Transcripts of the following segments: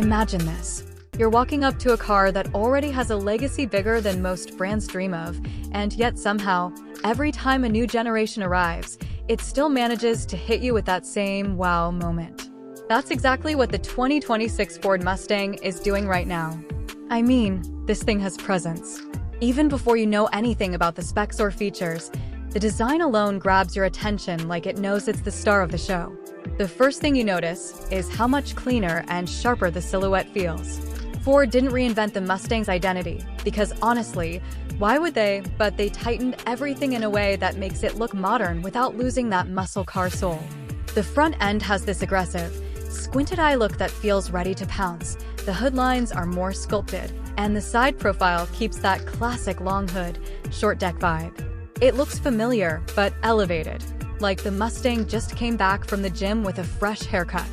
Imagine this. You're walking up to a car that already has a legacy bigger than most brands dream of, and yet somehow, every time a new generation arrives, it still manages to hit you with that same wow moment. That's exactly what the 2026 Ford Mustang is doing right now. I mean, this thing has presence. Even before you know anything about the specs or features, the design alone grabs your attention like it knows it's the star of the show. The first thing you notice is how much cleaner and sharper the silhouette feels. Ford didn't reinvent the Mustang's identity, because honestly, why would they? But they tightened everything in a way that makes it look modern without losing that muscle car soul. The front end has this aggressive, squinted-eye look that feels ready to pounce. The hood lines are more sculpted, and the side profile keeps that classic long hood, short deck vibe. It looks familiar, but elevated, like the Mustang just came back from the gym with a fresh haircut.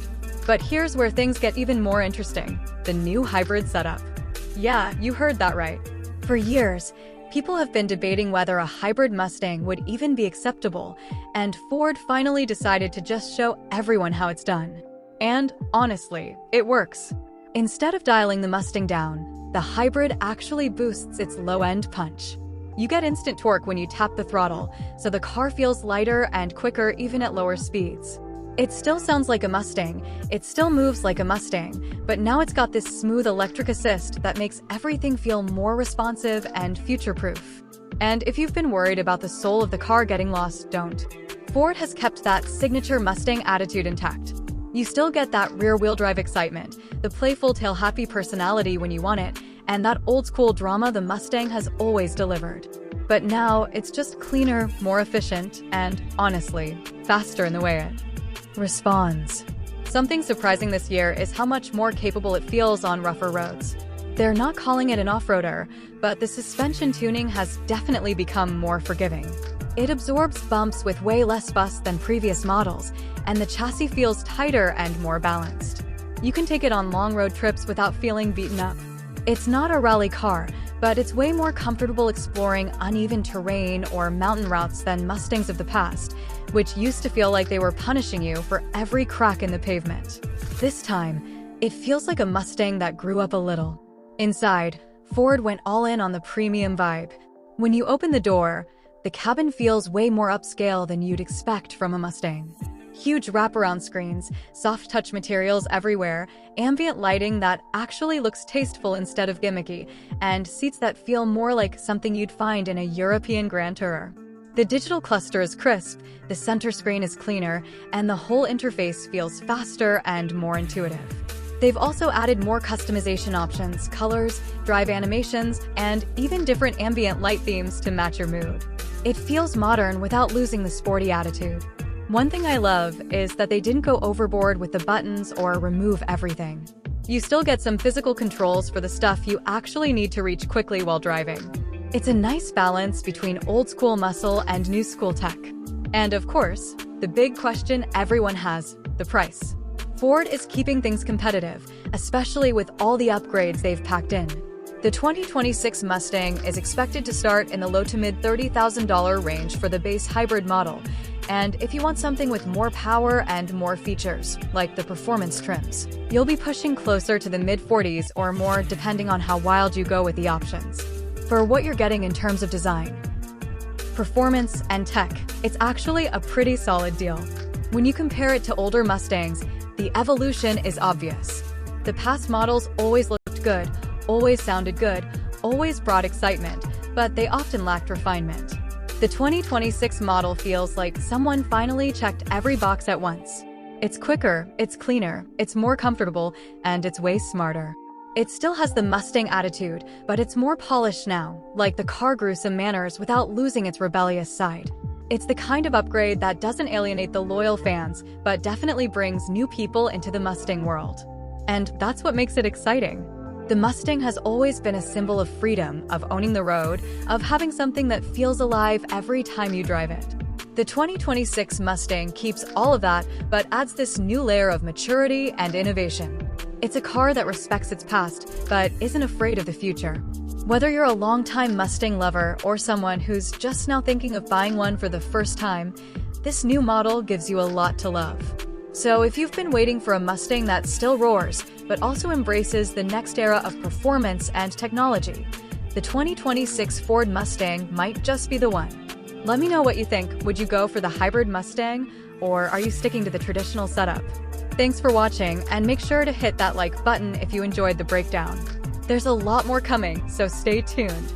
But here's where things get even more interesting: the new hybrid setup. Yeah, you heard that right. For years, people have been debating whether a hybrid Mustang would even be acceptable, and Ford finally decided to just show everyone how it's done. And honestly, it works. Instead of dialing the Mustang down, the hybrid actually boosts its low-end punch. You get instant torque when you tap the throttle, so the car feels lighter and quicker even at lower speeds. It still sounds like a Mustang, it still moves like a Mustang, but now it's got this smooth electric assist that makes everything feel more responsive and future-proof. And if you've been worried about the soul of the car getting lost, don't. Ford has kept that signature Mustang attitude intact. You still get that rear-wheel drive excitement, the playful tail-happy personality when you want it, and that old-school drama the Mustang has always delivered. But now, it's just cleaner, more efficient, and, honestly, faster in the way it responds. Something surprising this year is how much more capable it feels on rougher roads. They're not calling it an off-roader, but the suspension tuning has definitely become more forgiving. It absorbs bumps with way less fuss than previous models, and the chassis feels tighter and more balanced. You can take it on long road trips without feeling beaten up. It's not a rally car, but it's way more comfortable exploring uneven terrain or mountain routes than Mustangs of the past, which used to feel like they were punishing you for every crack in the pavement. This time, it feels like a Mustang that grew up a little. Inside, Ford went all in on the premium vibe. When you open the door, the cabin feels way more upscale than you'd expect from a Mustang. Huge wraparound screens, soft touch materials everywhere, ambient lighting that actually looks tasteful instead of gimmicky, and seats that feel more like something you'd find in a European Grand Tourer. The digital cluster is crisp, the center screen is cleaner, and the whole interface feels faster and more intuitive. They've also added more customization options, colors, drive animations, and even different ambient light themes to match your mood. It feels modern without losing the sporty attitude. One thing I love is that they didn't go overboard with the buttons or remove everything. You still get some physical controls for the stuff you actually need to reach quickly while driving. It's a nice balance between old-school muscle and new-school tech. And of course, the big question everyone has, the price. Ford is keeping things competitive, especially with all the upgrades they've packed in. The 2026 Mustang is expected to start in the low to mid $30,000 range for the base hybrid model. And if you want something with more power and more features, like the performance trims, you'll be pushing closer to the mid-40s or more depending on how wild you go with the options. For what you're getting in terms of design, performance, and tech, it's actually a pretty solid deal. When you compare it to older Mustangs, the evolution is obvious. The past models always looked good, always sounded good, always brought excitement, but they often lacked refinement. The 2026 model feels like someone finally checked every box at once. It's quicker, it's cleaner, it's more comfortable, and it's way smarter. It still has the Mustang attitude, but it's more polished now, like the car grew some manners without losing its rebellious side. It's the kind of upgrade that doesn't alienate the loyal fans, but definitely brings new people into the Mustang world. And that's what makes it exciting. The Mustang has always been a symbol of freedom, of owning the road, of having something that feels alive every time you drive it. The 2026 Mustang keeps all of that, but adds this new layer of maturity and innovation. It's a car that respects its past, but isn't afraid of the future. Whether you're a longtime Mustang lover or someone who's just now thinking of buying one for the first time, this new model gives you a lot to love. So if you've been waiting for a Mustang that still roars, but also embraces the next era of performance and technology, the 2026 Ford Mustang might just be the one. Let me know what you think. Would you go for the hybrid Mustang, or are you sticking to the traditional setup? Thanks for watching, and make sure to hit that like button if you enjoyed the breakdown. There's a lot more coming, so stay tuned.